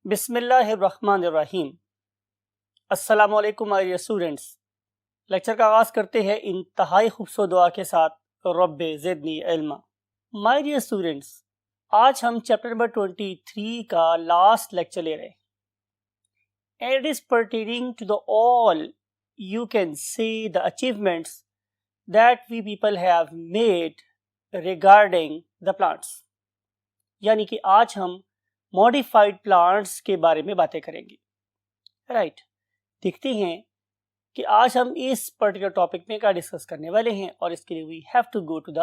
बिस्मिल्लाहिर्रहमानिर्रहीम। अस्सलामु अलैकुम माय स्टूडेंट्स। लेक्चर का आगाज़ करते हैं इंतहाई खूबसूरत दुआ के साथ, रब्बे ज़िदनी इल्मा। माय डियर स्टूडेंट्स, आज हम चैप्टर नंबर 23 का लास्ट लेक्चर ले रहे हैं। And it is pertaining to the all you can say the achievements that we people have made regarding the plants. यानी कि आज हम मॉडिफाइड प्लांट्स के बारे में बातें करेंगे। राइट, देखते हैं कि आज हम इस पर्टिकुलर टॉपिक में क्या डिस्कस करने वाले हैं, और इसके लिए we have to go to the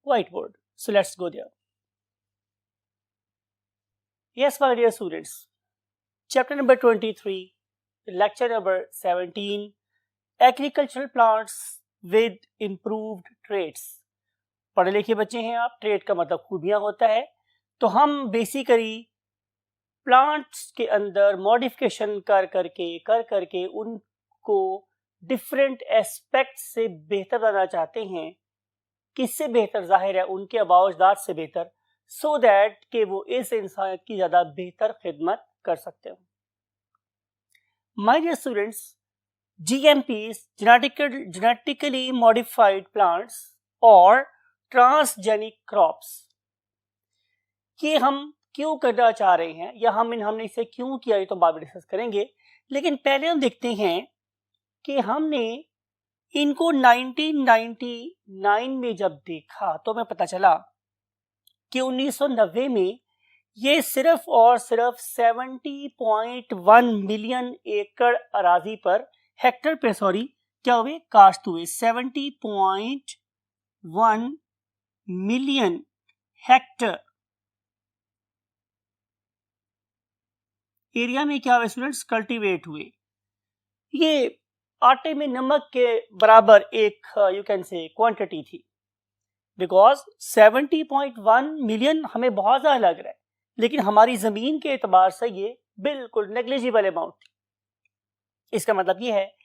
white board. So let's go there. Yes my dear students, chapter number 23, lecture number 17, agricultural plants with improved traits. पढ़े लिखे बच्चे हैं आप, ट्रेड का मतलब खूबियां होता है। तो हम बेसिकली प्लांट्स के अंदर मॉडिफिकेशन कर करके उनको डिफरेंट एस्पेक्ट से बेहतर बनाना चाहते हैं। किससे बेहतर? जाहिर है उनके आबाओ-अजदाद से बेहतर, सो दैट कि वो इस इंसानियत की ज़्यादा बेहतर खिदमत कर सकते हो। My dear students, GMPs, genetically modified plants और ट्रांसजेनिक क्रॉप्स, कि हम क्यों करना चाह रहे हैं या हमने इसे क्यों किया, ये तो बाद में डिस्कस करेंगे। लेकिन पहले हम देखते हैं कि हमने इनको 1999 में जब देखा तो हमें पता चला कि 1990 में ये सिर्फ और सिर्फ 70.1 मिलियन एकड़ अराजी पर, हेक्टर पे सॉरी, क्या हुए? काश्त हुए। 70.1 मिलियन हेक्टर एरिया में क्या हुए स्टूडेंट्स? कल्टीवेट हुए। ये आटे में नमक के बराबर एक यू कैन से क्वांटिटी थी, बिकॉज 70.1 मिलियन हमें बहुत ज्यादा लग रहा है, लेकिन हमारी जमीन के एतबार से ये बिल्कुल नेग्लिजिबल अमाउंट थी। इसका मतलब ये है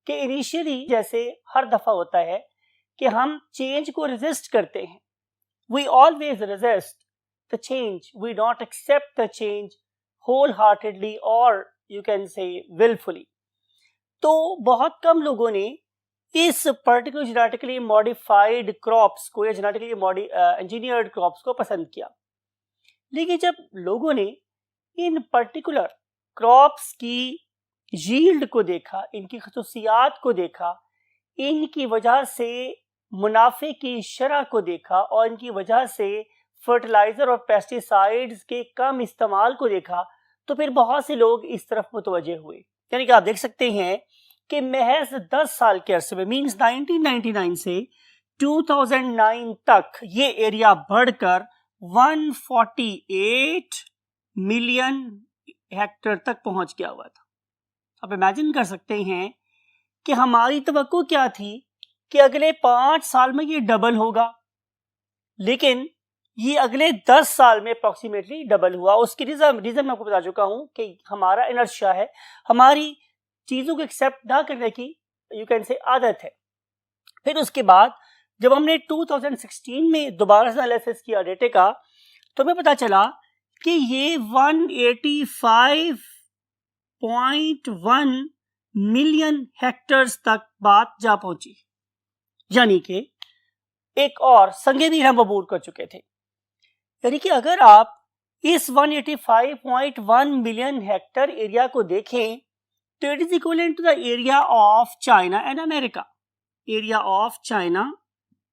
कि इनिशियली जैसे हर दफा होता है कि हम चेंज को रेजिस्ट करते हैं, we always resist the change, we don't accept the change wholeheartedly or you can say willfully। तो बहुत कम लोगों ने इस पर्टिकुलर जेनेटिकली मॉडिफाइड क्रॉप्स को या जेनेटिकली इंजीनियर्ड क्रॉप्स को पसंद किया। लेकिन जब लोगों ने इन पर्टिकुलर क्रॉप्स की यील्ड को देखा, इनकी खसूसियात को देखा, इनकी वजह से मुनाफे की शरह को देखा और इनकी वजह से फर्टिलाइजर और पेस्टिसाइड्स के कम इस्तेमाल को देखा, तो फिर बहुत से लोग इस तरफ मुतवज्जे हुए। यानी कि आप देख सकते हैं कि महज 10 साल के अरसे में, मींस 1999 से 2009 तक ये एरिया बढ़कर 148 मिलियन हेक्टर तक पहुंच गया हुआ था। आप इमेजिन कर सकते हैं कि हमारी तवक्को क्या थी कि अगले 5 साल में ये डबल होगा, लेकिन ये अगले 10 साल में अप्रोक्सीमेटली डबल हुआ। उसकी रीजन मैं आपको बता चुका हूं कि हमारा इनर्शिया है, हमारी चीजों को एक्सेप्ट ना करने की यू कैन से आदत है। फिर उसके बाद जब हमने 2016 में दोबारा से एनालिसिस किया डेटा का, तो हमें पता चला कि ये 185.1 मिलियन हेक्टर्स तक बात जा पहुंची। यानी कि एक और संगे भी हम अबूर कर चुके थे। यानी कि अगर आप इस 185.1 मिलियन हेक्टर एरिया को देखें तो it is equivalent to the area of China and America. Area of China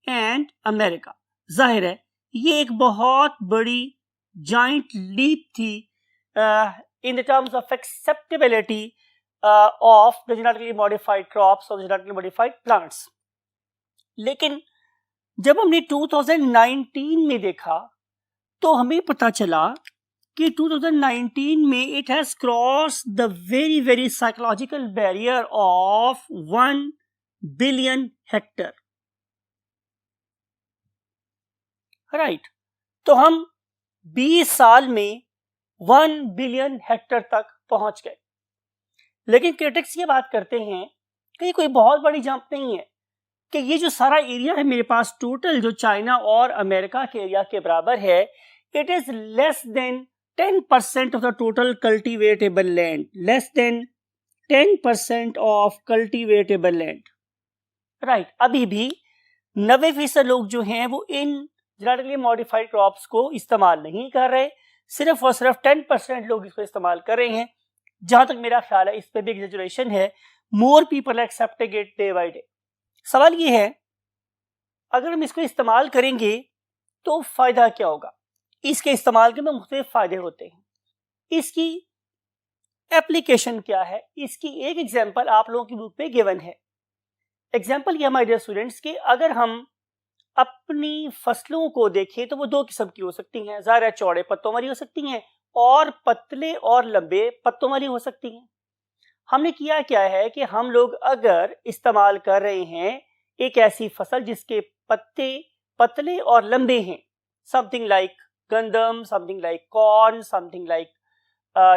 and America, जाहिर है ये एक बहुत बड़ी जाइंट लीप थी in the terms of acceptability of the genetically modified crops और जेनेटिकली मॉडिफाइड प्लांट्स। लेकिन जब हमने 2019 में देखा तो हमें पता चला कि 2019 में it has cross the very very psychological barrier of 1 billion Hector. Right, तो हम 20 साल में 1 बिलियन हेक्टर तक पहुंच गए। लेकिन क्रिटिक्स ये बात करते हैं कि ये कोई बहुत बड़ी जंप नहीं है, कि ये जो सारा एरिया है मेरे पास टोटल जो चाइना और अमेरिका के एरिया के बराबर है, it is less than 10% of the total cultivatable land, less than 10% of cultivatable land, right? अभी भी 90% लोग जो हैं वो इन जेनेटिकली मॉडिफाइड क्रॉप्स को इस्तेमाल नहीं कर रहे, सिर्फ और सिर्फ 10% लोग इसको इस्तेमाल कर रहे हैं। जहां तक मेरा ख्याल है इस पे भी एग्जैजरेशन है, more people are accepting it day by day. सवाल ये है, अगर हम इसको इस्तेमाल करेंगे तो फायदा क्या होगा? इसके इस्तेमाल के में मुख्तलिफ फायदे होते हैं। इसकी एप्लीकेशन क्या है, इसकी एक एग्जांपल आप लोगों की बुक पे गिवन है। एग्जांपल ये हमारे स्टूडेंट्स के, अगर हम अपनी फसलों को देखें तो वो दो किस्म की हो सकती हैं, ज़ाहिर है चौड़े पत्तों वाली हो सकती हैं और पतले और लंबे पत्तों वाली हो सकती हैं। हमने किया क्या है कि हम लोग अगर इस्तेमाल कर रहे हैं एक ऐसी फसल जिसके पत्ते पतले और लंबे हैं, समथिंग लाइक गंदम, something like corn, something like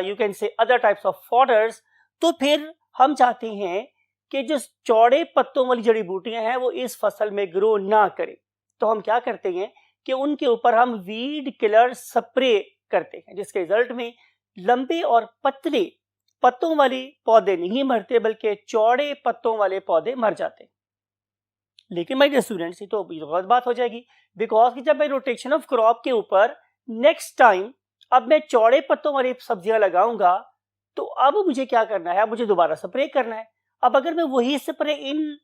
you can say other types of fodders, तो फिर हम चाहते हैं कि जो चौड़े पत्तों वाली जड़ी बूटियां हैं वो इस फसल में ग्रो ना करें। तो हम क्या करते हैं कि उनके ऊपर हम वीड किलर स्प्रे करते हैं, जिसके रिजल्ट में लंबे और पतले पत्तों वाले पौधे नहीं मरते बल्कि चौड़े पत्तों वाले पौधे मर जाते हैं। लेकिन माय डियर स्टूडेंट्स, ये तो गलत बात हो जाएगी, बिकॉज कि जब मैं रोटेशन ऑफ क्रॉप के ऊपर नेक्स्ट टाइम अब मैं चौड़े पत्तों वाली सब्जियां लगाऊंगा तो अब मुझे क्या करना है, मुझे दोबारा स्प्रे करना है। अब अगर मैं वही स्प्रे इन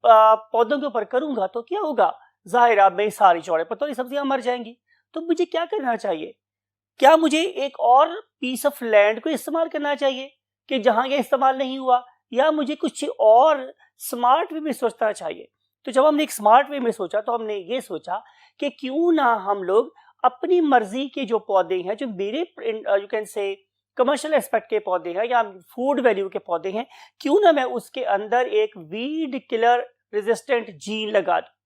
पौधों के ऊपर करूंगा तो क्या होगा, जाहिर अब मेरी सारी चौड़े पत्तों की सब्जियां मर जाएंगी। तो मुझे क्या करना चाहिए? क्या मुझे एक और पीस ऑफ लैंड को इस्तेमाल करना चाहिए कि जहां ये इस्तेमाल नहीं हुआ, या मुझे कुछ और स्मार्ट वे में सोचना चाहिए? तो जब हमने एक स्मार्ट वे में सोचा तो हमने ये सोचा कि क्यों ना हम लोग अपनी मर्जी के जो पौधे हैं, जो मेरे यू कैन से कमर्शियल एस्पेक्ट के पौधे हैं या फूड वैल्यू के पौधे हैं, क्यों ना मैं उसके अंदर एक वीड किलर रेजिस्टेंट जीन लगा दूं।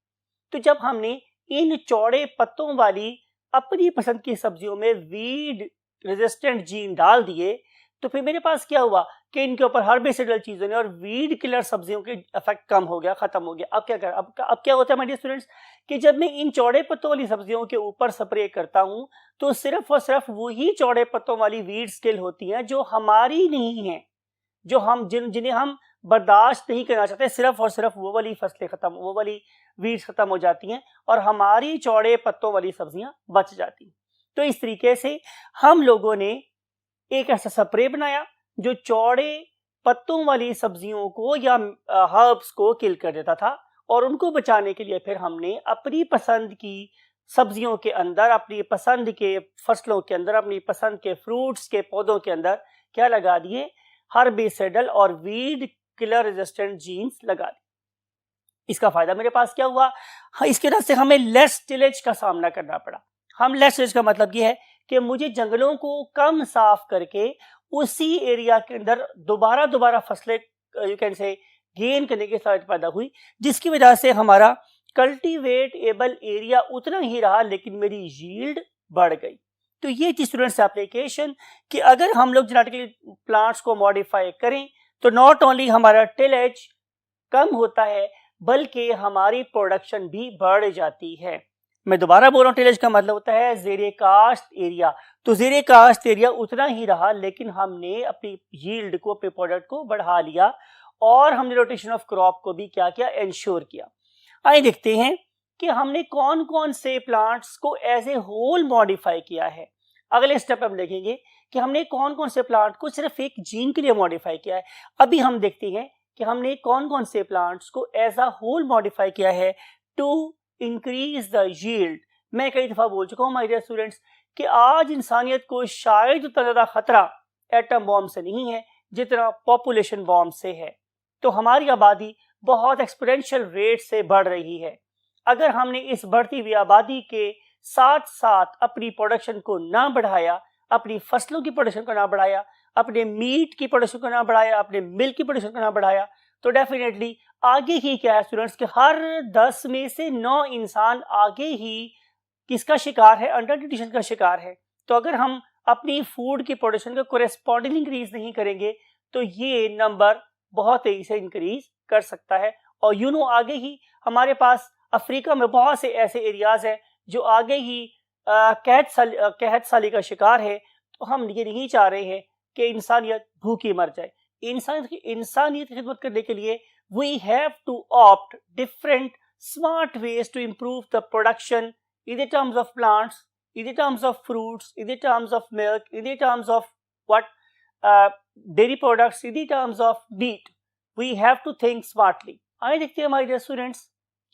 तो जब हमने इन चौड़े पत्तों वाली अपनी पसंद की सब्जियों में वीड रेजिस्टेंट जीन डाल दिए तो फिर मेरे पास क्या हुआ कि इनके ऊपर हर्बिसाइडल चीजों ने और वीड किलर सब्जियों के इफेक्ट कम हो गया, खत्म हो गया। अब क्या कर अब क्या होता है माय डियर स्टूडेंट्स कि जब मैं इन चौड़े पत्तों वाली सब्जियों के ऊपर स्प्रे करता हूं तो सिर्फ और सिर्फ वही चौड़े पत्तों वाली वीड्स किल होती हैं जो हमारी नहीं है, जो हम जिन्हें हम बर्दाश्त नहीं करना चाहते, सिर्फ और सिर्फ वो वाली फसलें खत्म, वो वाली वीड्स खत्म हो जाती हैं और हमारी चौड़े पत्तों वाली सब्जियां बच जाती हैं। तो इस तरीके से हम लोगों ने एक ऐसा स्प्रे बनाया जो चौड़े पत्तों वाली सब्जियों को या हर्ब्स को किल कर देता था, और उनको बचाने के लिए फिर हमने अपनी पसंद की सब्जियों के अंदर, अपनी पसंद के फसलों के अंदर, अपनी पसंद के फ्रूट्स के पौधों के अंदर क्या लगा दिए, हर्बिसाइडल और वीड किलर रेजिस्टेंट जीन्स लगा दिए। इसका फायदा मेरे पास क्या हुआ, इसके वजह से हमें लेस टिलेज का सामना करना पड़ा। हम लेस टिलेज का मतलब ये है कि मुझे जंगलों को कम साफ करके उसी एरिया के अंदर दोबारा फसलें यू कैन से गेन करने की जरूरत पैदा हुई, जिसकी वजह से हमारा कल्टीवेटेबल एरिया उतना ही रहा लेकिन मेरी यील्ड बढ़ गई। तो ये थी स्टूडेंट्स एप्लीकेशन कि अगर हम लोग जेनेटिकली प्लांट्स को मॉडिफाई करें तो नॉट ओनली हमारा टिलेज कम होता है बल्कि हमारी प्रोडक्शन भी बढ़ जाती है। मैं दोबारा बोल रहा हूँ, टिलेज का मतलब होता है ज़ेरे काश्त एरिया। तो ज़ेरे काश्त एरिया उतना ही रहा लेकिन हमने अपनी यील्ड को, अपने प्रोडक्ट को बढ़ा लिया और हमने रोटेशन ऑफ क्रॉप को भी क्या किया, इंश्योर किया। आइए देखते हैं कि हमने कौन कौन से प्लांट्स को एज ए होल मॉडिफाई किया है। अगले स्टेप हम देखेंगे कि हमने कौन कौन से प्लांट को सिर्फ एक जीन के लिए मॉडिफाई किया है। अभी हम देखते हैं कि हमने कौन कौन से प्लांट्स को एज अ होल मॉडिफाई किया है टू इंक्रीज द यील्ड। मैं कई दफा बोल चुका हूं माय डियर स्टूडेंट्स कि आज इंसानियत को शायद उतना ज्यादा खतरा एटम बॉम्ब से नहीं है जितना पॉपुलेशन बॉम्ब से है। तो हमारी आबादी बहुत एक्सपोनेंशियल रेट से बढ़ रही है। अगर हमने इस बढ़ती हुई आबादी के साथ साथ अपनी प्रोडक्शन को ना बढ़ाया, अपनी फसलों की प्रोडक्शन को ना बढ़ाया, अपने मीट की प्रोडक्शन को ना बढ़ाया, अपने मिल्क की प्रोडक्शन को ना बढ़ाया, तो डेफिनेटली आगे ही क्या है स्टूडेंट्स के हर 10 में से 9 इंसान आगे ही किसका शिकार है, अंडर न्यूट्रिशन का शिकार है। तो अगर हम अपनी फूड की प्रोडक्शन को कोरेस्पॉन्डिंग इंक्रीज नहीं करेंगे तो ये नंबर बहुत तेजी से इंक्रीज कर सकता है। और आगे ही हमारे पास अफ्रीका में बहुत से ऐसे एरियाज हैं जो आगे ही कहत साली का शिकार है, तो हम ये नहीं चाह रहे हैं कि इंसानियत भूखी मर जाए। इंसानियत की खिदमत करने के लिए we have to opt different smart ways to improve the production in the terms of plants, in the terms of fruits, in the terms of milk, in the terms of what dairy products, in the terms of meat. We have to think smartly. आइए देखते हैं हमारे students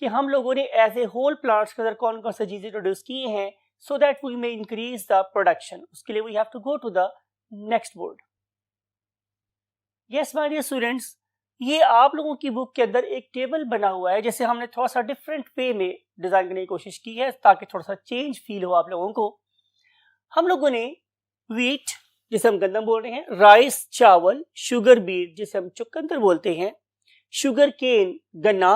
कि हम लोगों ने as a whole plants के अंदर कौन कौन सी चीजें इंट्रोड्यूस की हैं so that we may increase the production. उसके लिए we have to go to the next board. Yes, my dear students, ये आप लोगों की बुक के अंदर एक टेबल बना हुआ है, जैसे हमने थोड़ा सा डिफरेंट वे में डिजाइन करने की कोशिश की है ताकि थोड़ा सा चेंज फील हो आप लोगों को। हम लोगों ने व्हीट जिसे हम गंदम बोल रहे हैं, राइस चावल, शुगर बीट जिसे हम चुकंदर बोलते हैं, शुगर केन गन्ना,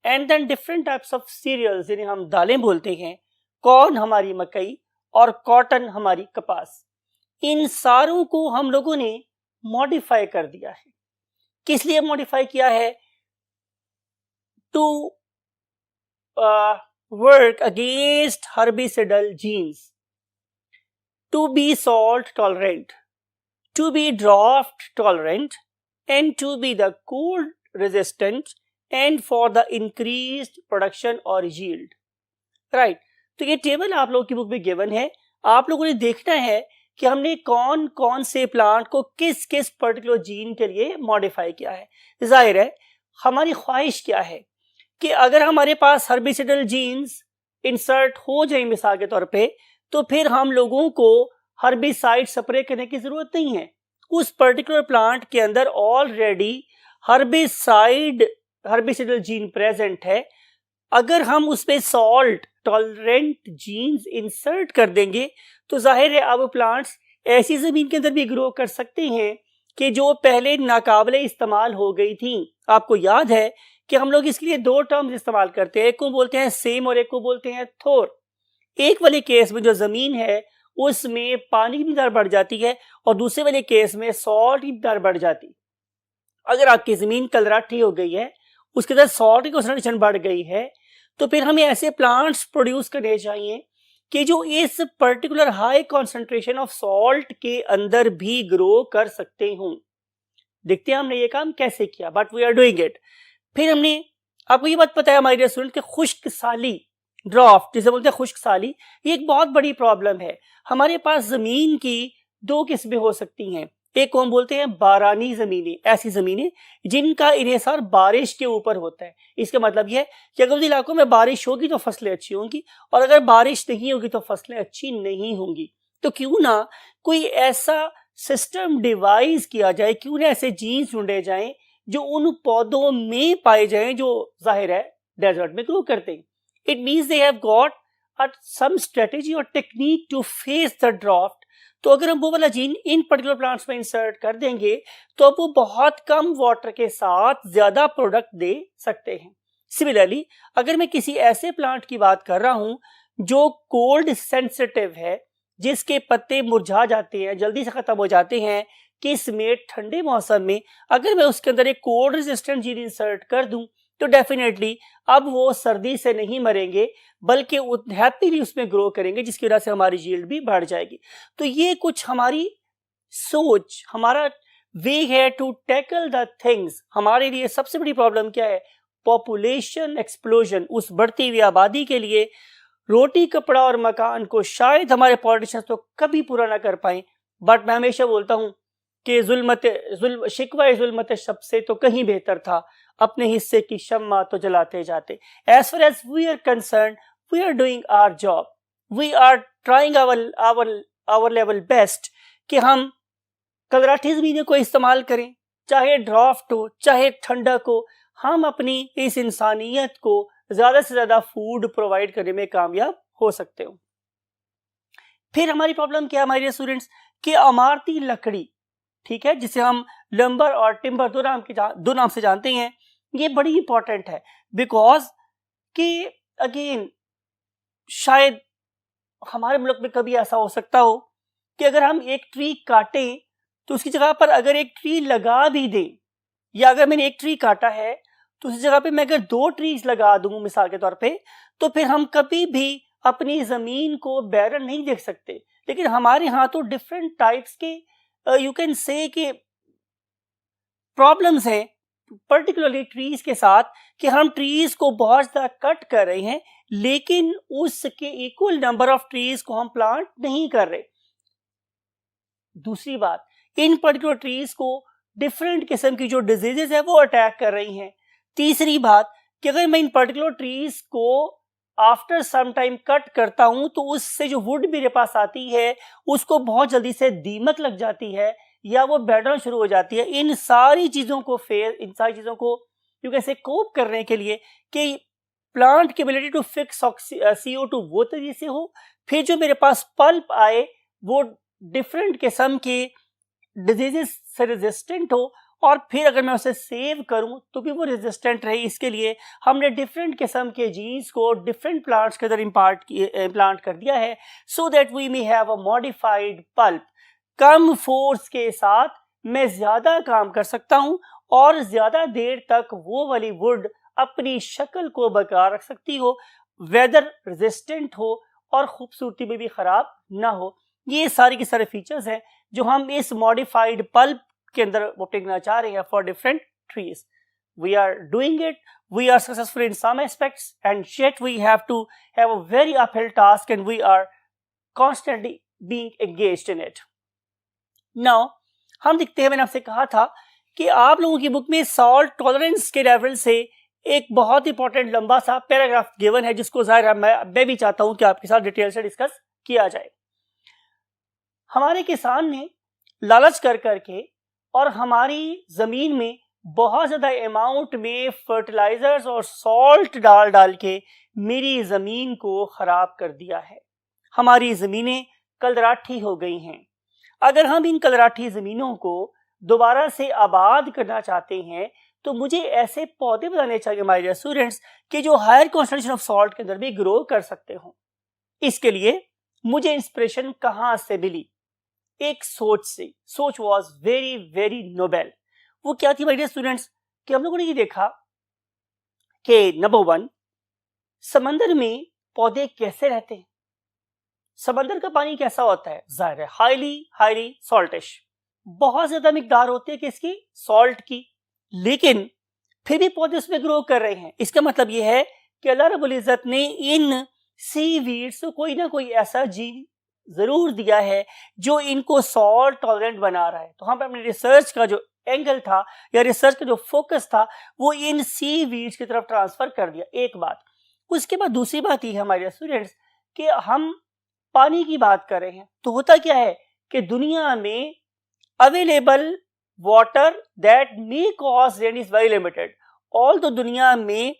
and then different types of cereals जिन्हें हम दालें बोलते हैं, कॉर्न हमारी मकई और कॉटन हमारी कपास। इन सारों को हम लोगों ने मॉडिफाई कर दिया है। किस लिए मॉडिफाई किया है? To work against herbicidal genes, to be salt tolerant, to be draft tolerant, and to be the cold resistant, and for the increased production और यील्ड। राइट, तो ये टेबल आप लोगों की बुक में गिवन है। आप लोगों ने देखना है कि हमने कौन कौन से प्लांट को किस किस पर्टिकुलर जीन के लिए मॉडिफाई किया है। जाहिर है हमारी ख्वाहिश क्या है कि अगर हमारे पास हर्बिसिडल जीन्स इंसर्ट हो जाए मिसाल के तौर पे, तो फिर हम लोगों को हर्बिसाइड स्प्रे करने की जरूरत नहीं है। उस पर्टिकुलर प्लांट के अंदर ऑलरेडी हर्बिसिडल जीन प्रेजेंट है। अगर हम उसमें सॉल्ट टॉलरेंट जीन्स इंसर्ट कर देंगे तो जाहिर है अब प्लांट्स ऐसी जमीन के अंदर भी ग्रो कर सकते हैं कि जो पहले नाकाबिले इस्तेमाल हो गई थी। आपको याद है कि हम लोग इसके लिए दो टर्म्स इस्तेमाल करते हैं, एक को बोलते हैं सेम और एक को बोलते हैं थोर। एक वाले केस में जो जमीन है उसमें पानी की मिकदार बढ़ जाती है और दूसरे वाले केस में सॉल्ट की मिकदार बढ़ जाती। अगर आपकी जमीन कलराठी हो गई है, उसके अंदर सॉल्ट की कंसंट्रेशन बढ़ गई है, तो फिर हमें ऐसे प्लांट्स प्रोड्यूस करने चाहिए कि जो इस particular high concentration of salt के अंदर भी ग्रो कर सकते हों। देखते हैं हमने ये काम कैसे किया, but we are doing it. फिर हमने आपको ये बात पता है हमारे स्टूडेंट के खुश्क साली, ड्राफ्ट जिसे बोलते हैं खुश्क साली, ये एक बहुत बड़ी प्रॉब्लम है। हमारे पास जमीन की दो किस्में हो सकती हैं। एक को हम बोलते हैं बारानी जमीनें, ऐसी जमीनें जिनका इन्हिसार बारिश के ऊपर होता है। इसका मतलब यह है कि अगर उन इलाकों में बारिश होगी तो फसलें अच्छी होंगी और अगर बारिश नहीं होगी तो फसलें अच्छी नहीं होंगी। तो क्यों ना कोई ऐसा सिस्टम डिवाइस किया जाए, क्यों ना ऐसे जीन्स ढूंढे जाएं जो उन पौधों में पाए जाएं जो जाहिर है डेजर्ट में ग्रो करते हैं। It means they have got some strategy और technique to face the draft. तो अगर हम वो वाला जीन इन पर्टिकुलर प्लांट्स में इंसर्ट कर देंगे तो अब वो बहुत कम वाटर के साथ ज्यादा प्रोडक्ट दे सकते हैं। सिमिलरली अगर मैं किसी ऐसे प्लांट की बात कर रहा हूं जो कोल्ड सेंसिटिव है, जिसके पत्ते मुरझा जाते हैं, जल्दी से खत्म हो जाते हैं, कि इसमें ठंडे मौसम में अगर मैं उसके अंदर एक कोल्ड रेजिस्टेंट जीन इंसर्ट कर दूं तो डेफिनेटली अब वो सर्दी से नहीं मरेंगे बल्कि हैप्पीली उसमें ग्रो करेंगे, जिसकी वजह से हमारी यील्ड भी बढ़ जाएगी। तो ये कुछ हमारी सोच, हमारा वे है टू टैकल द थिंग्स। हमारे लिए सबसे बड़ी प्रॉब्लम क्या है? Population explosion. उस बढ़ती हुई आबादी के लिए रोटी कपड़ा और मकान को शायद हमारे पॉलिटिशियंस तो कभी पूरा ना कर पाए, बट मैं हमेशा बोलता हूं कि शिकवा जुल्मत शब से तो कहीं बेहतर था अपने हिस्से की शम्मा तो जलाते जाते। As far as we are concerned, we are doing our job. We are trying our level best कि हम कलराठी जमीनों को इस्तेमाल करें, चाहे ड्राफ्ट हो चाहे ठंडक हो, हम अपनी इस इंसानियत को ज्यादा से ज्यादा फूड प्रोवाइड करने में कामयाब हो सकते हो। फिर हमारी प्रॉब्लम क्या है हमारे स्टूडेंट्स कि इमारती लकड़ी, ठीक है, जिसे हम लंबर और टिम्बर दो नाम से जानते हैं, ये बड़ी इंपॉर्टेंट है बिकॉज कि अगेन शायद हमारे मुल्क में कभी ऐसा हो सकता हो कि अगर हम एक ट्री काटें तो उसकी जगह पर अगर एक ट्री लगा भी दें, या अगर मैंने एक ट्री काटा है तो उसी जगह पे मैं अगर 2 ट्रीज लगा दूं मिसाल के तौर पे, तो फिर हम कभी भी अपनी जमीन को बैरन नहीं देख सकते। लेकिन हमारे यहाँ तो डिफरेंट टाइप्स के यू कैन से कि प्रॉब्लम्स हैं, पर्टिकुलरली ट्रीज के साथ, कि हम ट्रीज को बहुत ज़्यादा कट कर रहे हैं लेकिन उसके इक्वल नंबर ऑफ ट्रीज को हम प्लांट नहीं कर रहे। दूसरी बात, इन पर्टिकुलर ट्रीज को डिफरेंट किस्म की जो डिजीजेस है वो अटैक कर रही हैं। तीसरी बात कि अगर मैं इन पर्टिकुलर ट्रीज को आफ्टर सम टाइम कट करता हूं तो उससे जो वुड मेरे पास आती है उसको बहुत जल्दी से दीमक लग जाती है या वो बैठना शुरू हो जाती है। इन सारी चीजों को यू कैसे कोप करने के लिए कि प्लांट की एबिलिटी टू फिक्स CO2 वो तरीके से हो, फिर जो मेरे पास पल्प आए वो डिफरेंट किस्म के डिजीजेस से रेजिस्टेंट हो, और फिर अगर मैं उसे सेव करूं तो भी वो रेजिस्टेंट रहे। इसके लिए हमने डिफरेंट किस्म के जीन्स को डिफरेंट प्लांट्स के अंदर इम्प्लांट कर दिया है, so that we may have a modified pulp. कम फोर्स के साथ मैं ज्यादा काम कर सकता हूं और ज्यादा देर तक वो वाली वुड अपनी शक्ल को बरकरार रख सकती हो, वेदर रेजिस्टेंट हो और खूबसूरती में भी खराब ना हो। ये सारी के सारे फीचर्स हैं जो हम इस मॉडिफाइड पल्प के अंदर टेकना चाह रहे हैं for different trees. We are doing it, we are successful in some aspects and yet we have to have a very uphill task and we are constantly being engaged in it. Now हम देखते हैं, मैंने आपसे कहा था कि आप लोगों की बुक में सॉल्ट टॉलरेंस के लेवल से एक बहुत इंपॉर्टेंट लंबा सा पैराग्राफ गिवन है जिसको जाहिर मैं भी चाहता हूं कि आपके साथ डिटेल से डिस्कस किया जाए। हमारे किसान ने लालच कर करके और हमारी जमीन में बहुत ज्यादा अमाउंट में फर्टिलाइजर्स और सॉल्ट डाल डाल के मेरी जमीन को खराब कर दिया है। हमारी जमीनें कलराठी हो गई हैं। अगर हम इन कलराठी जमीनों को दोबारा से आबाद करना चाहते हैं तो मुझे ऐसे पौधे बनाने चाहिए माय डियर स्टूडेंट्स कि जो हायर कॉन्सेंट्रेशन ऑफ सॉल्ट के अंदर भी ग्रो कर सकते हो। इसके लिए मुझे इंस्पिरेशन कहां से मिली? एक सोच से। सोच वॉज वेरी वेरी नोबेल। वो क्या थी माय डियर स्टूडेंट्स कि हम लोगों ने ये देखा कि नंबर 1, समंदर में पौधे कैसे रहते हैं। समंदर का पानी कैसा होता है? जाहिर है हाईली सॉल्टिश, बहुत ज्यादा मिकदार होती है किसकी? सॉल्ट की। लेकिन फिर भी पौधे उसमें ग्रो कर रहे हैं। इसका मतलब यह है कि अल्लाह रब्बुल इज्जत ने इन सीवीड्स को कोई ना कोई ऐसा जीन जरूर दिया है जो इनको सॉल्ट टॉलरेंट बना रहा है। तो हम अपने रिसर्च का जो एंगल था या रिसर्च का जो फोकस था वो इन सीवीड्स की तरफ ट्रांसफर कर दिया। एक बात। उसके बाद दूसरी बात ये है हमारे स्टूडेंट्स कि हम पानी की बात कर रहे हैं तो होता क्या है कि दुनिया में available water that may cause rain is very limited. All तो दुनिया में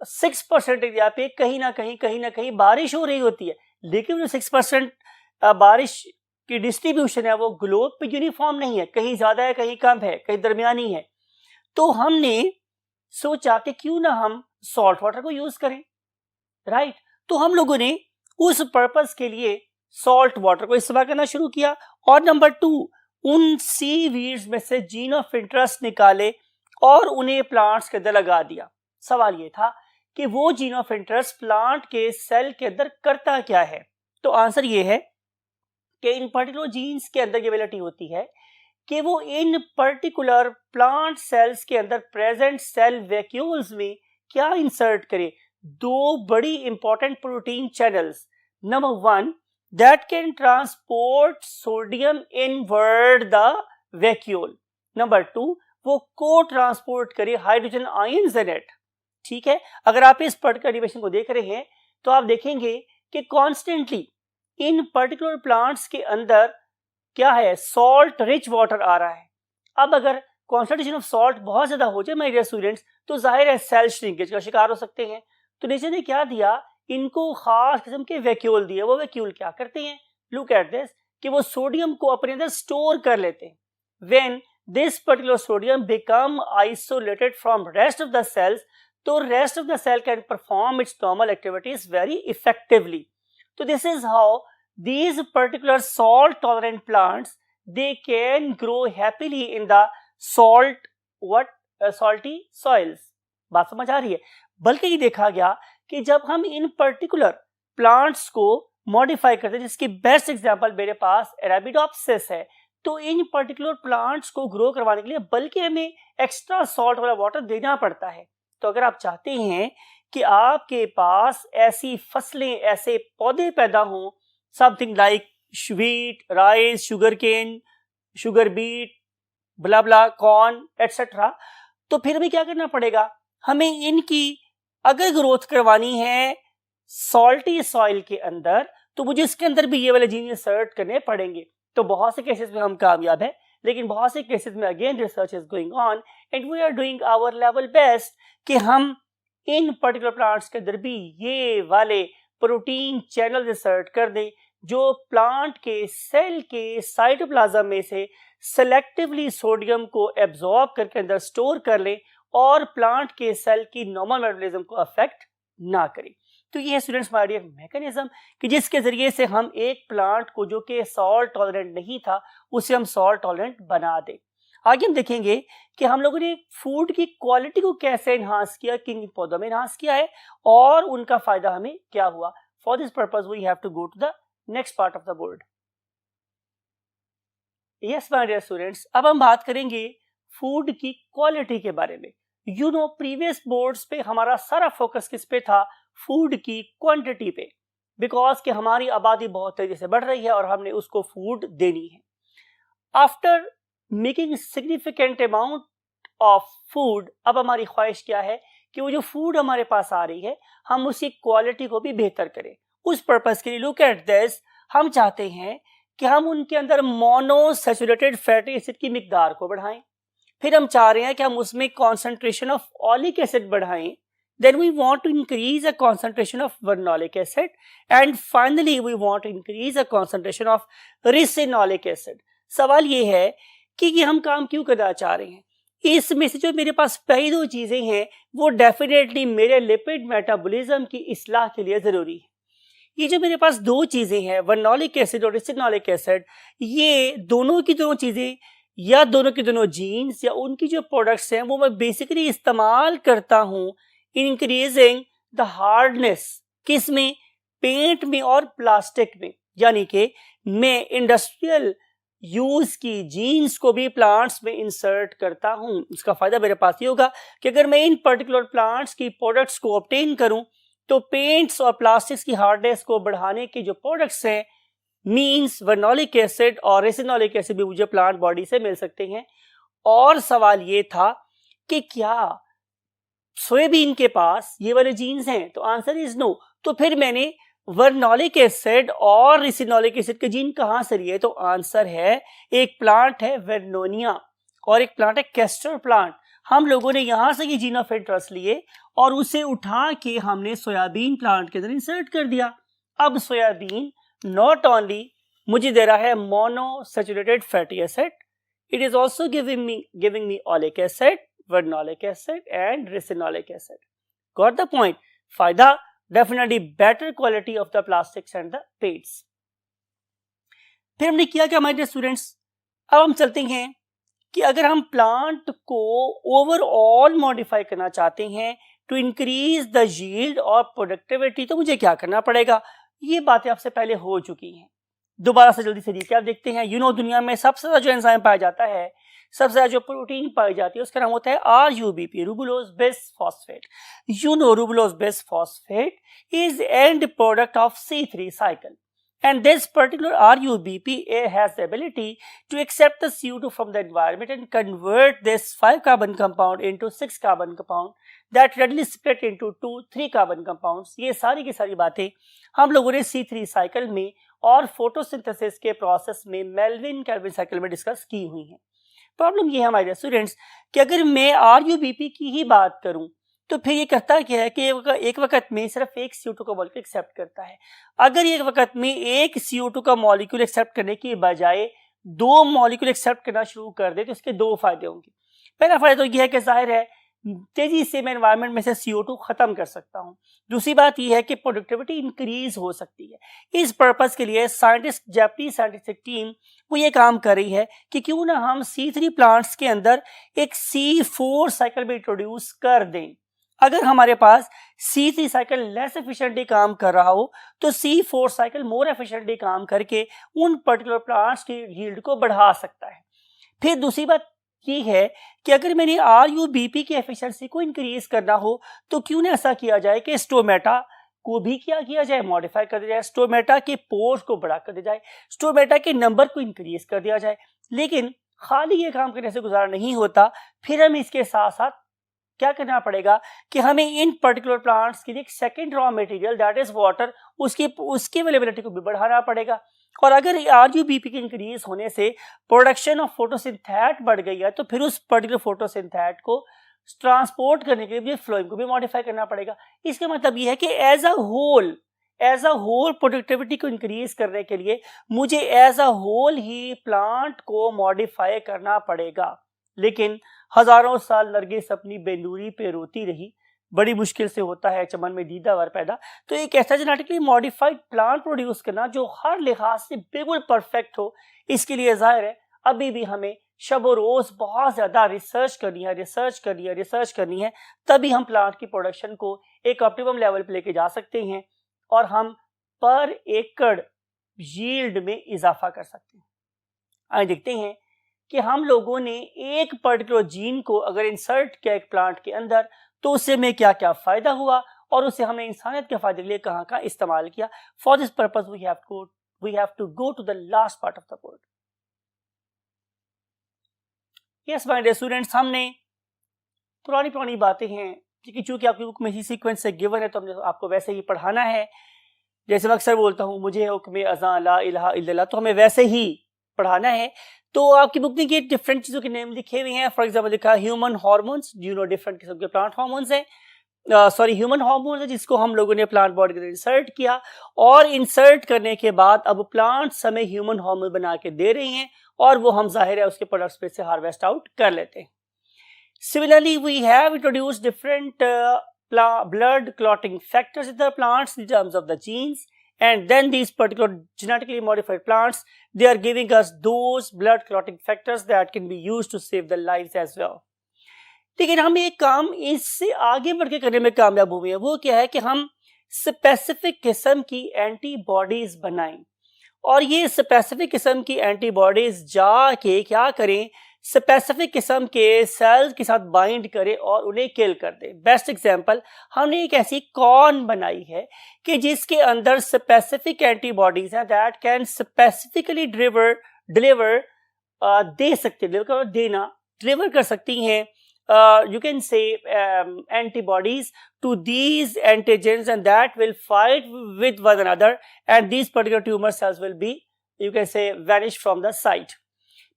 6% एरिया पे कहीं ना कहीं बारिश हो रही होती है, लेकिन जो 6% बारिश की डिस्ट्रीब्यूशन है वो ग्लोब पे यूनिफॉर्म नहीं है, कहीं ज्यादा है कहीं कम है कहीं दरमियानी है। तो हमने सोचा कि क्यों ना हम सॉल्ट वाटर को यूज करें, राइट। तो हम लोगों ने उस पर्पस के लिए सॉल्ट वाटर को इस्तेमाल करना शुरू किया। और नंबर 2, उन सीवीड्स में से जीन ऑफ इंटरेस्ट निकाले और उन्हें प्लांट्स के अंदर लगा दिया। सवाल ये था कि वो जीन ऑफ इंटरेस्ट प्लांट के सेल के अंदर करता क्या है? तो आंसर ये है कि इन पर्टिकुलर जीन्स के अंदर ये एबिलिटी होती है कि वो इन पर्टिकुलर प्लांट सेल्स के अंदर प्रेजेंट सेल वैक्यूल्स में क्या इंसर्ट करे? 2 बड़ी important protein channels. Number 1, that can transport sodium inward the vacuole. Number 2, वो को ट्रांसपोर्ट करे हाइड्रोजन आयंस इन इट। ठीक है, अगर आप इस पर्टिकुलर एनिमेशन को देख रहे हैं तो आप देखेंगे कि कॉन्स्टेंटली इन पर्टिकुलर प्लांट्स के अंदर क्या है? सॉल्ट रिच वाटर आ रहा है। अब अगर कॉन्सेंट्रेशन ऑफ सॉल्ट बहुत ज्यादा हो जाए माय डियर स्टूडेंट्स तो जाहिर है सेल श्रिंकेज का शिकार हो सकते हैं। तो नेचर ने क्या दिया? इनको खास किस्म के वैक्यूल दिए। वो वैक्यूल क्या करते हैं? लुक एट दिस कि वो सोडियम को अपने अंदर स्टोर कर लेते हैं। When this particular sodium become isolated from rest of the cells, तो rest of the cell can perform its normal activities very effectively. So this is how these particular salt tolerant plants they can grow happily in the salty soils। बात समझ आ रही है? बल्कि ये देखा गया कि जब हम इन पर्टिकुलर प्लांट्स को मॉडिफाई करते हैं, जिसकी बेस्ट एग्जांपल मेरे पास अरेबिडोप्सिस है। तो इन पर्टिकुलर प्लांट्स को ग्रो करवाने के लिए बल्कि हमें एक्स्ट्रा सॉल्ट वाला वाटर देना पड़ता है। तो अगर आप चाहते हैं कि आपके पास ऐसी फसलें, ऐसे पौधे पैदा हों, something like wheat, rice, sugar cane, sugar beet, blah blah, corn etcetera, तो फिर हमें क्या करना पड़ेगा, हमें इनकी अगर ग्रोथ करवानी है सॉल्टी सॉइल के अंदर, तो मुझे इसके अंदर भी ये वाले जीन इंसर्ट करने पड़ेंगे। तो बहुत से केसेस में हम कामयाब हैं, लेकिन बहुत से केसेस में again research is going on and we are doing our level best कि हम इन पर्टिकुलर प्लांट्स के अंदर भी ये वाले प्रोटीन चैनल इंसर्ट कर दें जो प्लांट के सेल के साइटोप्लाज्म में से सेलेक्टिवली सोडियम को एब्जॉर्ब करके अंदर स्टोर कर लें और प्लांट के सेल की नॉर्मल मेटाबॉलिज्म को अफेक्ट ना करें। तो ये है स्टूडेंट्स हमारी एक मैकेनिज्म कि जिसके जरिए से हम एक प्लांट को जो कि सॉल्ट टॉलरेंट नहीं था उसे हम सॉल्ट टॉलरेंट बना दें। आगे हम देखेंगे कि हम लोगों ने फूड की क्वालिटी को कैसे एनहांस किया, किन पौधों में एनहांस किया है और उनका फायदा हमें क्या हुआ। For this purpose we have to go to the next part of the board. Yes my dear students, अब हम बात करेंगे फूड की क्वालिटी के बारे में। यू नो प्रीवियस बोर्ड्स पे हमारा सारा फोकस किस पे था, फूड की क्वांटिटी पे, बिकॉज कि हमारी आबादी बहुत तेजी से बढ़ रही है और हमने उसको फूड देनी है। After making significant amount of food, अब हमारी ख्वाहिश क्या है कि वो जो फूड हमारे पास आ रही है हम उसकी क्वालिटी को भी बेहतर करें। उस पर्पस के लिए लुक एट दिस, हम चाहते हैं कि हम उनके अंदर मोनोसैचुरेटेड फैटी एसिड की मिकदार को बढ़ाएं, फिर हम चाह रहे हैं कि हम उसमें कॉन्सेंट्रेशन ऑफ ऑलिक एसिड बढ़ाएं, then we want to increase a concentration of vernolic acid and finally we want to increase a concentration of ricinoleic acid। सवाल ये है कि ये हम काम क्यों करना चाह रहे हैं। इसमें से जो मेरे पास पहली दो चीजें हैं वो डेफिनेटली मेरे लिपिड मेटाबॉलिज्म की इस्लाह के लिए जरूरी है। ये जो मेरे पास दो चीजें हैं वर्नोलिक एसिड और रिसिनोलिक एसिड, ये दोनों की दोनों चीजें या दोनों की दोनों जीन्स या उनकी जो प्रोडक्ट्स हैं वो मैं बेसिकली इस्तेमाल करता हूं इंक्रीजिंग द हार्डनेस, किस में, पेंट में और प्लास्टिक में। यानी कि मैं इंडस्ट्रियल यूज की जीन्स को भी प्लांट्स में इंसर्ट करता हूं। इसका फायदा मेरे पास ये होगा कि अगर मैं इन पर्टिकुलर प्लांट्स की प्रोडक्ट्स को ऑब्टेन करूं तो पेंट्स और प्लास्टिक्स की हार्डनेस को बढ़ाने के जो प्रोडक्ट्स हैं मींस वर्नोलिक एसिड और रेसिनोलिक एसिड भी मुझे प्लांट बॉडी से मिल सकते हैं। और सवाल ये था कि क्या सोयाबीन के पास ये वाले जीन्स हैं, तो आंसर इज नो। तो फिर मैंने वर्नोलिक एसिड और रेसिनोलिक एसिड के जीन कहां से लिए, तो आंसर है एक प्लांट है वेरनोनिया और एक प्लांट है कैस्टर प्लांट। हम लोगों ने यहां से ये जीन ऑफ इंटरेस्ट लिए और उसे उठा के हमने सोयाबीन प्लांट के अंदर इंसर्ट कर दिया। अब सोयाबीन नॉट ओनली मुझे दे रहा है monounsaturated fatty acid, it is also giving me oleic acid, vernolic acid and ricinoleic acid. Got the point. फायदा definitely better quality of the plastics and the paints. फिर हमने किया क्या हमारे स्टूडेंट्स, अब हम चलते हैं कि अगर हम प्लांट को ओवरऑल मॉडिफाई करना चाहते हैं टू इंक्रीज द यील्ड और प्रोडक्टिविटी, तो मुझे क्या करना पड़ेगा। ये बातें आपसे पहले हो चुकी हैं, दोबारा से जल्दी से रिकैप देखते हैं। यू नो दुनिया में सबसे ज्यादा जो एंजाइम पाया जाता है, सबसे ज्यादा जो प्रोटीन पाई जाती है उसका नाम होता है RUBP, ribulose base phosphate. You know ribulose base phosphate is end product of C3 cycle and this particular RUBP has the ability to accept the CO2 from the environment and convert this 5 carbon compound into 6 carbon compound that readily split into 2 3 carbon compounds। ये सारी की सारी बातें हम लोगों ने C3 cycle में और फोटोसिंथेसिस के प्रोसेस में मेल्विन केल्विन साइकिल में डिस्कस की हुई है। प्रॉब्लम ये है हमारे स्टूडेंट्स कि अगर मैं RUBP की ही बात करूं तो फिर ये करता क्या है कि एक वक्त में सिर्फ एक CO2 का मॉलिक्यूल एक्सेप्ट करता है। अगर एक वक्त में एक CO2 का मॉलिक्यूल एक्सेप्ट करने की बजाय 2 मॉलिक्यूल एक्सेप्ट करना शुरू कर दे तो इसके 2 फायदे होंगे। पहला फायदा तो यह है कि जाहिर है तेजी से मैं एनवायरनमेंट में से CO2 खत्म कर सकता हूं। दूसरी बात यह है कि प्रोडक्टिविटी इंक्रीज हो सकती है। इस पर्पस के लिए जापानीज साइंटिफिक टीम वो ये काम कर रही है कि क्यों ना हम C3 प्लांट्स के अंदर एक C4 साइकिल में इंट्रोड्यूस कर दें। अगर हमारे पास C3 साइकिल लेस एफिशिएंटली काम कर रहा हो तो C4 साइकिल मोर एफिशिएंटली काम करके उन पर्टिकुलर प्लांट्स की यील्ड को बढ़ा सकता है। फिर दूसरी बात ये है कि अगर मैंने RUBP की एफिशिएंसी को इंक्रीज करना हो तो क्यों ना ऐसा किया जाए कि स्टोमेटा को भी क्या किया जाए, मॉडिफाई कर दिया जाए, स्टोमेटा के पोर्स को बढ़ा कर दिया जाए, स्टोमेटा के नंबर को इंक्रीज कर दिया जाए। लेकिन खाली ये काम करने से गुजारा नहीं होता, फिर हमें इसके साथ साथ क्या करना पड़ेगा कि हमें इन पर्टिकुलर प्लांट्स के लिए एक second raw material that is water, उसकी अवेलेबिलिटी को भी बढ़ाना पड़ेगा। और अगर RUBP के इंक्रीज होने से प्रोडक्शन ऑफ फोटोसिंथेट बढ़ गई है तो फिर उस पर्टिकुलर फोटोसिंथेट को ट्रांसपोर्ट करने के लिए फ्लोएम को भी मॉडिफाई करना पड़ेगा। इसका मतलब यह है कि एज अ होल प्रोडक्टिविटी को इंक्रीज करने के लिए मुझे एज अ होल ही प्लांट को मॉडिफाई करना पड़ेगा। लेकिन हजारों साल नरगिस अपनी बेनूरी पे रोती रही, बड़ी मुश्किल से होता है चमन में दीदावर पैदा। तो एक ऐसा जेनेटिकली मॉडिफाइड प्लांट प्रोड्यूस करना जो हर लिहाज से बिल्कुल परफेक्ट हो, इसके लिए जाहिर है अभी भी हमें शब रोज बहुत ज्यादा रिसर्च करनी है, तभी हम प्लांट की प्रोडक्शन को एक ऑप्टिमम लेवल पे लेके जा सकते हैं और हम पर एकड़ यील्ड में इजाफा कर सकते हैं। आइए देखते हैं कि हम लोगों ने एक पर्टिकुलर जीन को अगर इंसर्ट किया एक प्लांट के अंदर तो उससे हमें क्या क्या फायदा हुआ और उसे हमने इंसानियत के फायदे के लिए कहाँ कहाँ इस्तेमाल किया। For this purpose we have to go to the last part of the code. Yes my dear students, हमने पुरानी बातें हैं क्योंकि चूंकि आपकी बुक में इसी सीक्वेंस से गिवन है तो हमने आपको वैसे ही पढ़ाना है। जैसे मैं अक्सर बोलता हूँ मुझे हुक्म अज़ां ला इलाहा इल्लल्लाह, तो हमें वैसे ही पढ़ाना है। तो आपकी बुक में ये डिफरेंट चीजों के नेम लिखे हुए हैं। फॉर एग्जांपल लिखा human hormones, you know different किस्म के प्लांट हार्मोन्स हैं, ह्यूमन हार्मोन्स है जिसको हम लोगों ने प्लांट बॉडी के अंदर इंसर्ट किया और इंसर्ट करने के बाद अब प्लांट्स हमें ह्यूमन हार्मोन बना के दे रही हैं और वो हम जाहिर है उसके प्रोडक्ट्स पे से हार्वेस्ट आउट कर लेते हैं। Similarly we have introduced different blood clotting factors in the plants in terms of the genes, and then these particular genetically modified plants, they are giving us those blood clotting factors that can be used to save the lives as well. लेकिन हम एक काम इससे आगे बढ़ के करने में कामयाब हुए हैं, वो क्या है कि हम स्पेसिफिक किस्म की एंटीबॉडीज बनाएं और ये स्पेसिफिक किस्म की एंटीबॉडीज जाके क्या करें, स्पेसिफिक किस्म के सेल्स के साथ बाइंड करे और उन्हें किल कर दे। बेस्ट एग्जांपल, हमने एक ऐसी कॉर्न बनाई है कि जिसके अंदर स्पेसिफिक एंटीबॉडीज हैं दैट कैन स्पेसिफिकली डिलीवर कर सकती हैं you can say antibodies to these antigens, and that will fight with one another and these particular tumor cells will be, you can say, vanish from the site.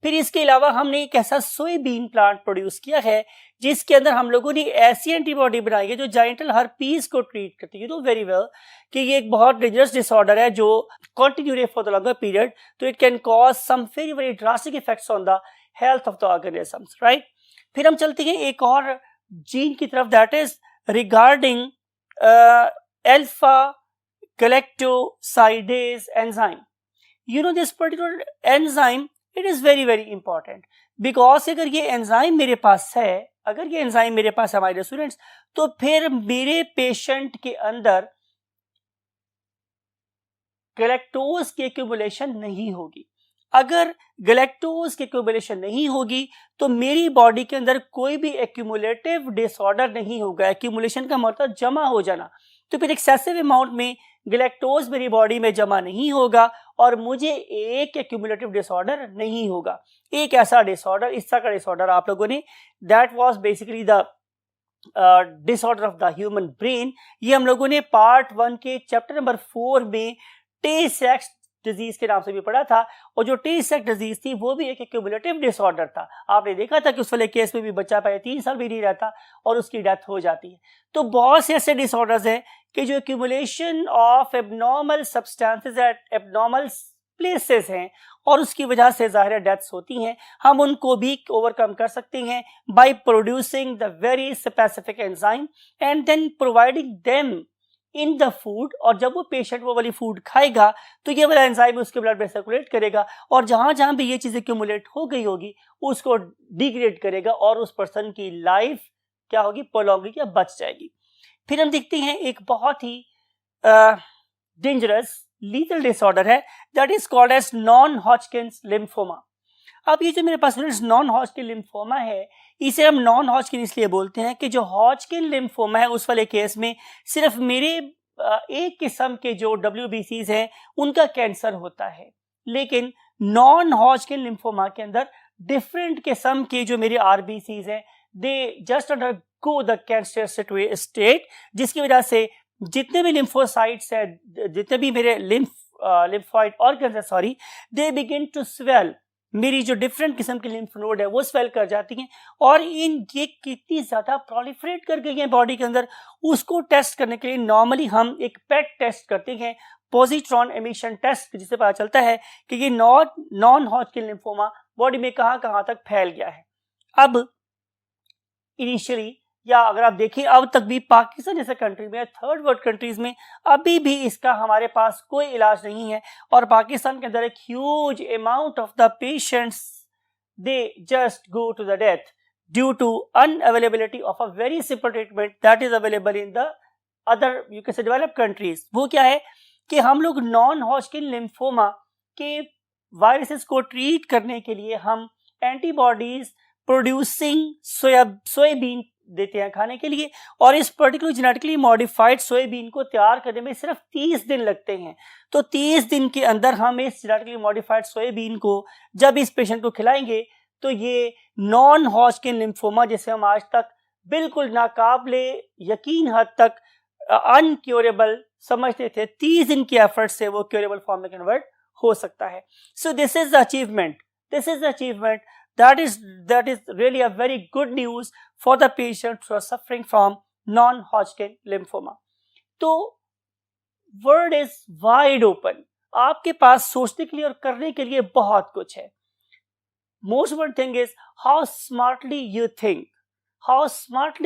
फिर इसके अलावा हमने एक ऐसा soybean plant produce किया है जिसके अंदर हम लोगों ने ऐसी एंटीबॉडी बनाई है जो जाइंटल हर्पीज को ट्रीट करती है। यू नो वेरी वेल कि ये एक बहुत डेंजरस डिसऑर्डर है जो continue for the longer period, तो it can cause some very very drastic effects on the health of the organisms, right. फिर हम चलते हैं एक और जीन की तरफ, that is regarding alpha galactosidase enzyme. You know this particular enzyme, it is very very important because अगर ये एंजाइम मेरे पास है, हमारे स्टूडेंट्स, तो फिर मेरे पेशेंट के अंदर गैलेक्टोज की एक्यूमुलेशन नहीं होगी। अगर गैलेक्टोज की एक्यूमुलेशन नहीं होगी तो मेरी बॉडी के अंदर कोई भी एक्यूमुलेटिव डिसऑर्डर नहीं होगा। एक्यूमुलेशन का मतलब जमा हो जाना, तो फिर एक्सेसिव अमाउंट में गैलेक्टोज मेरी बॉडी में जमा नहीं होगा और मुझे एक एक्यूमुलेटिव डिसऑर्डर नहीं होगा। एक ऐसा डिसऑर्डर, इस तरह का डिसऑर्डर आप लोगों ने, that was basically the disorder of the human brain. ये हम लोगों ने पार्ट 1 के चैप्टर नंबर 4 में टे-सेक्स डिजीज के नाम से भी पढ़ा था, और जो टे-सेक्स डिजीज थी वो भी एक एक्यूमुलेटिव डिसऑर्डर था। आपने देखा था कि उस वाले केस में भी बच्चा पहले 3 साल भी नहीं रहता और उसकी डेथ हो जाती है। तो बहुत से ऐसे डिसऑर्डर्स हैं कि जो accumulation of abnormal substances at abnormal places हैं और उसकी वजह से ज़ाहिर डेथ्स होती हैं। हम उनको भी ओवरकम कर सकते हैं by producing the very specific enzyme and then providing them in the food. और जब वो पेशेंट वो वाली फूड खाएगा तो ये वाला एंजाइम उसके ब्लड में सर्कुलेट करेगा और जहां जहां भी ये चीज़ एक्यूमुलेट हो गई होगी उसको डिग्रेड करेगा और उस पर्सन की लाइफ क्या होगी, प्रोलॉन्ग या बच जाएगी। फिर हम देखते हैं एक बहुत ही डेंजरस लीथल डिसऑर्डर है, that is called as non Hodgkin's lymphoma. अब ये जो मेरे पास नॉन हॉजकिन लिम्फोमा है, इसे हम नॉन हॉजकिन इसलिए बोलते हैं कि जो हॉजकिन लिम्फोमा है उस वाले केस में सिर्फ मेरे एक किस्म के जो WBCs हैं उनका कैंसर होता है, लेकिन नॉन हॉजकिन लिम्फोमा के अंदर डिफरेंट किस्म के जो मेरे RBCs हैं they just undergo the cancer state, जिसकी वजह से जितने भी लिम्फोसाइट्स हैं, जितने भी मेरे लिम्फॉइड ऑर्गन्स है sorry, they begin to swell. मेरी जो डिफरेंट किस्म की लिम्फ नोड है वो स्वेल कर जाती हैं और ये कितनी ज्यादा प्रोलिफरेट कर गई हैं बॉडी के अंदर, उसको टेस्ट करने के लिए नॉर्मली हम एक पेट टेस्ट करते हैं, पॉजिट्रॉन एमिशन टेस्ट, जिससे पता चलता है कि ये नॉन हॉजकिन लिम्फोमा बॉडी में कहां तक फैल गया है। अब इनिशियली या अगर आप देखिए अब तक भी पाकिस्तान जैसे कंट्री में, थर्ड वर्ल्ड कंट्रीज में अभी भी इसका हमारे पास कोई इलाज नहीं है और पाकिस्तान के अंदर एक huge amount of the patients they just go to the death due to unavailability of a very simple treatment that is available in the other you can say developed countries. वो क्या है कि हम लोग नॉन हॉजकिन लिम्फोमा के viruses को treat करने के लिए हम एंटीबॉडीज प्रोड्यूसिंग सोयाबीन देते हैं खाने के लिए, और इस पर्टिकुलर जेनेटिकली मॉडिफाइड सोयाबीन को तैयार करने में सिर्फ 30 दिन लगते हैं। तो 30 दिन के अंदर हम इस जेनेटिकली मॉडिफाइड सोयाबीन को जब इस पेशेंट को खिलाएंगे तो ये नॉन हॉजकिन लिम्फोमा, जिसे हम आज तक बिल्कुल नाकाबिले यकीन हद तक अनक्योरेबल समझते थे, 30 दिन के एफर्ट से वो क्योरेबल फॉर्म में कन्वर्ट हो सकता है। So this is the achievement that is really a very good news for the patients who are suffering from non-Hodgkin lymphoma. तो वर्ड इज वाइड ओपन, आपके पास सोचने के लिए और करने के लिए बहुत कुछ है। Most important thing is how smartly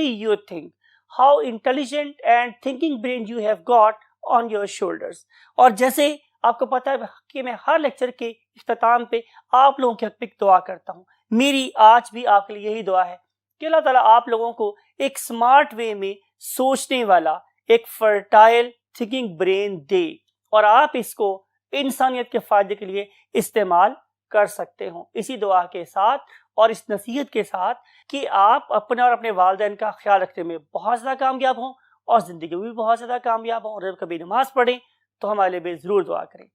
you think, how intelligent and thinking brain you have got on your shoulders. और जैसे आपको पता है कि मैं हर लेक्चर के इख्तिताम पे आप लोगों के हक पे दुआ करता हूँ, मेरी आज भी आपके लिए यही दुआ है कि अल्लाह ताला आप लोगों को एक स्मार्ट वे में सोचने वाला एक फर्टाइल थिंकिंग ब्रेन दे और आप इसको इंसानियत के फायदे के लिए इस्तेमाल कर सकते हो। इसी दुआ के साथ और इस नसीहत के साथ कि आप अपने और अपने वालिदैन का ख्याल रखने में बहुत ज़्यादा कामयाब हों और ज़िंदगी में भी बहुत ज़्यादा कामयाब हों, और जब कभी नमाज पढ़ें तो हमारे लिए जरूर दुआ करें।